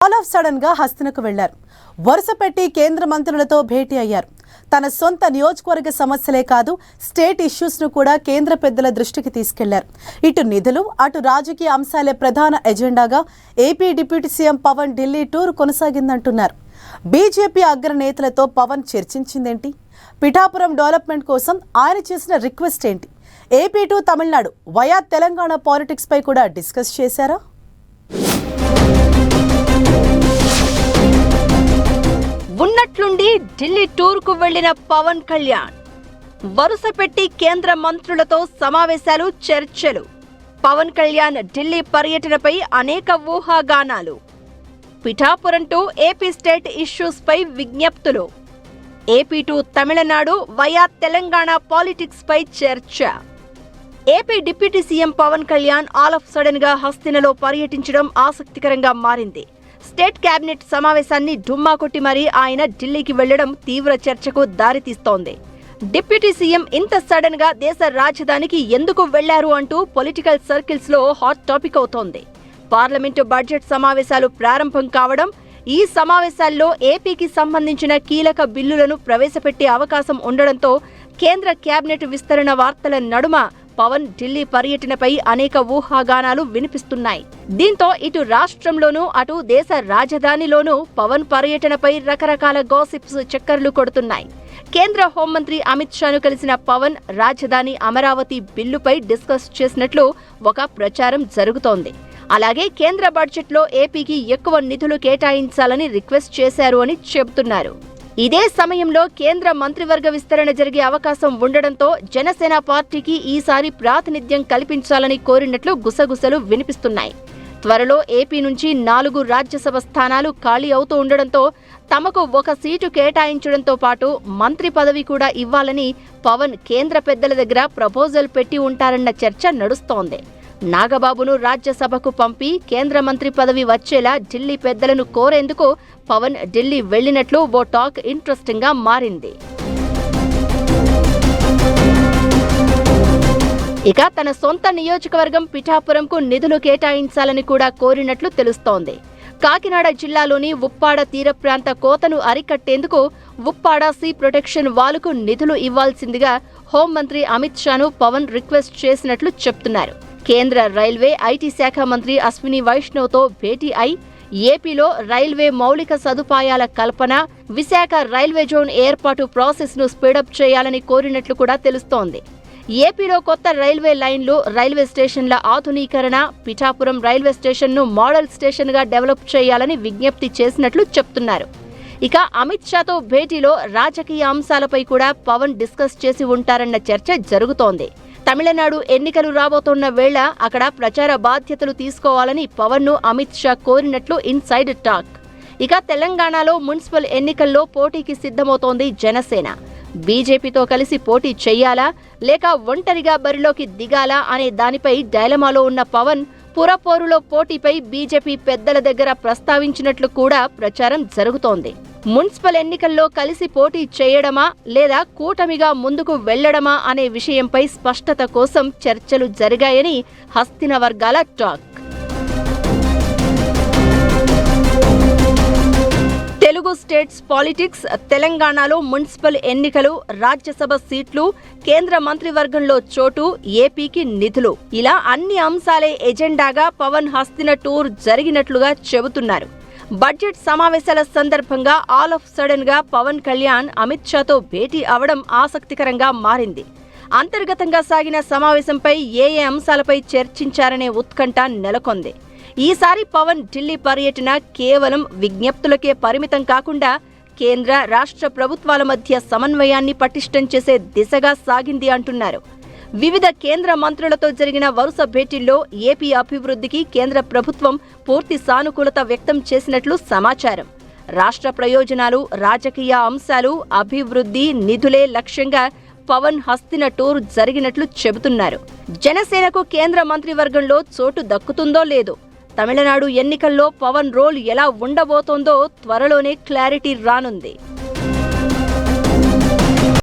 All of sudden గా హస్తినకు వెళ్లారు. వరుస పెట్టి కేంద్ర మంత్రులతో భేటీ అయ్యారు. తన సొంత నియోజకవర్గ సమస్యలే కాదు, స్టేట్ ఇష్యూస్ ను కూడా కేంద్ర పెద్దల దృష్టికి తీసుకెళ్లారు. ఇటు నిధులు, అటు రాజకీయ అంశాలే ప్రధాన ఎజెండాగా AP deputy CM Pawan Delhi tour కొనసాగిందంటున్నారు. బీజేపీ అగ్రనేతలతో పవన్ చర్చించిందేంటి? పిఠాపురం డెవలప్మెంట్ కోసం ఆయన చేసిన రిక్వెస్ట్ ఏంటి? AP to Tamil Nadu via Telangana politics పై కూడా డిస్కస్ చేశారా? ఉన్నట్లుండి ఢిల్లీ టూర్కు వెళ్లిన పవన్ కళ్యాణ్ వరుస పెట్టి కేంద్ర మంత్రులతో సమావేశాలు, చర్చలు. పవన్ కళ్యాణ్ ఢిల్లీ పర్యటనపై అనేక ఊహాగానాలు. Pithapuram to AP state issues పై విజ్ఞప్తులు. AP to Tamil Nadu via Telangana politics పై చర్చ. AP deputy CM Pawan Kalyan all of sudden గా హస్తినలో పర్యటించడం ఆసక్తికరంగా మారింది. స్టేట్ కేబినెట్ సమావేశాన్ని డుమ్మా కొట్టి మరీ ఆయన ఢిల్లీకి వెళ్లడం తీవ్ర చర్చకు దారితీస్తోంది. డిప్యూటీ సీఎం ఇంత సడన్ గా దేశ రాజధానికి ఎందుకు వెళ్లారు అంటూ పొలిటికల్ సర్కిల్స్ లో హాట్ టాపిక్ అవుతోంది. పార్లమెంటు బడ్జెట్ సమావేశాలు ప్రారంభం కావడం, ఈ సమావేశాల్లో ఏపీకి సంబంధించిన కీలక బిల్లులను ప్రవేశపెట్టే అవకాశం ఉండడంతో కేంద్ర కేబినెట్ విస్తరణ వార్తల నడుమ పవన్ ఢిల్లీ పర్యటనపై అనేక ఊహాగానాలు వినిపిస్తున్నాయి. దీంతో ఇటు రాష్ట్రంలోనూ అటు దేశ రాజధానిలోనూ పవన్ పర్యటనపై రకరకాల గాసిప్స్ చక్కర్లు కొడుతున్నాయి. కేంద్ర హోంమంత్రి అమిత్ షాను కలిసిన పవన్ రాజధాని అమరావతి బిల్లుపై డిస్కస్ చేసినట్లు ఒక ప్రచారం జరుగుతోంది. అలాగే కేంద్ర బడ్జెట్లో ఏపీకి ఎక్కువ నిధులు కేటాయించాలని రిక్వెస్ట్ చేశారు అని చెబుతున్నారు. ఇదే సమయంలో కేంద్ర మంత్రివర్గ విస్తరణ జరిగే అవకాశం ఉండడంతో జనసేన పార్టీకి ఈసారి ప్రాతినిధ్యం కల్పించాలని కోరినట్లు గుసగుసలు వినిపిస్తున్నాయి. త్వరలో ఏపీ నుంచి 4 రాజ్యసభ స్థానాలు ఖాళీ అవుతూ ఉండడంతో తమకు 1 సీటు కేటాయించడంతో పాటు మంత్రి పదవి కూడా ఇవ్వాలని పవన్ కేంద్ర పెద్దల దగ్గర ప్రపోజల్ పెట్టి ఉంటారన్న చర్చ నడుస్తోంది. నాగబాబును రాజ్యసభకు పంపి కేంద్ర మంత్రి పదవి వచ్చేలా ఢిల్లీ పెద్దలను కోరేందుకు పవన్ ఢిల్లీ వెళ్లినట్లు ఓ టాక్ ఇంట్రెస్టింగ్ గా మారింది. ఇక తన సొంత నియోజకవర్గం పిఠాపురంకు నిధులు కేటాయించాలని కూడా కోరినట్లు తెలుస్తోంది. కాకినాడ జిల్లాలోని ఉప్పాడ తీర ప్రాంత కోతను అరికట్టేందుకు ఉప్పాడ సీ ప్రొటెక్షన్ వాలుకు నిధులు ఇవ్వాల్సిందిగా హోంమంత్రి అమిత్ షాను పవన్ రిక్వెస్ట్ చేసినట్లు చెప్తున్నారు. కేంద్ర రైల్వే, ఐటీ శాఖ మంత్రి అశ్విని వైష్ణవ్తో భేటీ అయి ఏపీలో రైల్వే మౌలిక సదుపాయాల కల్పన, విశాఖ రైల్వే జోన్ ఏర్పాటు ప్రాసెస్ను స్పీడప్ చేయాలని కోరినట్లు కూడా తెలుస్తోంది. ఏపీలో కొత్త రైల్వే లైన్లు, రైల్వే స్టేషన్ల ఆధునీకరణ, పిఠాపురం రైల్వే స్టేషన్ను మోడల్ స్టేషన్గా డెవలప్ చేయాలని విజ్ఞప్తి చేసినట్లు చెప్తున్నారు. ఇక అమిత్ షాతో భేటీలో రాజకీయ అంశాలపై కూడా పవన్ డిస్కస్ చేసి ఉంటారన్న చర్చ జరుగుతోంది. తమిళనాడు ఎన్నికలు రాబోతున్న వేళ అక్కడ ప్రచార బాధ్యతలు తీసుకోవాలని పవన్ను అమిత్ షా కోరినట్లు ఇన్సైడ్ టాక్. ఇక తెలంగాణలో మున్సిపల్ ఎన్నికల్లో పోటీకి సిద్ధమవుతోంది జనసేన. బీజేపీతో కలిసి పోటీ చెయ్యాలా లేక ఒంటరిగా బరిలోకి దిగాలా అనే దానిపై డైలమాలో ఉన్న పవన్ పురపోరులో పోటీపై బీజేపీ పెద్దల దగ్గర ప్రస్తావించినట్లు కూడా ప్రచారం జరుగుతోంది. మున్సిపల్ ఎన్నికల్లో కలిసి పోటీ చేయడమా లేదా కూటమిగా ముందుకు వెళ్లడమా అనే విషయంపై స్పష్టత కోసం చర్చలు జరిగాయని హస్తిన వర్గాల టాక్. తెలుగు స్టేట్స్ పాలిటిక్స్, తెలంగాణలో మున్సిపల్ ఎన్నికలు, రాజ్యసభ సీట్లు, కేంద్ర మంత్రివర్గంలో చోటు, ఏపీకి నిధులు, ఇలా అన్ని అంశాలే ఎజెండాగా పవన్ హస్తిన టూర్ జరిగినట్లుగా చెబుతున్నారు. బడ్జెట్ సమావేశాల సందర్భంగా ఆల్ ఆఫ్ సడన్ గా పవన్ కళ్యాణ్ అమిత్ షాతో భేటీ అవడం ఆసక్తికరంగా మారింది. అంతర్గతంగా సాగిన సమావేశంపై ఏ అంశాలపై చర్చించారనే ఉత్కంఠ నెలకొంది. ఈసారి పవన్ ఢిల్లీ పర్యటన కేవలం విజ్ఞప్తులకే పరిమితం కాకుండా కేంద్ర, రాష్ట్ర ప్రభుత్వాల మధ్య సమన్వయాన్ని పటిష్టం చేసే దిశగా సాగింది అంటున్నారు. వివిధ కేంద్ర మంత్రులతో జరిగిన వరుస భేటీల్లో ఏపీ అభివృద్ధికి కేంద్ర ప్రభుత్వం పూర్తి సానుకూలత వ్యక్తం చేసినట్లు సమాచారం. రాష్ట్ర ప్రయోజనాలు, రాజకీయ అంశాలు, అభివృద్ధి, నిధులే లక్ష్యంగా పవన్ హస్తిన టూర్ జరిగినట్లు చెబుతున్నారు. జనసేనకు కేంద్ర మంత్రివర్గంలో చోటు దక్కుతుందో లేదో, తమిళనాడు ఎన్నికల్లో పవన్ రోల్ ఎలా ఉండబోతోందో త్వరలోనే క్లారిటీ రానుంది.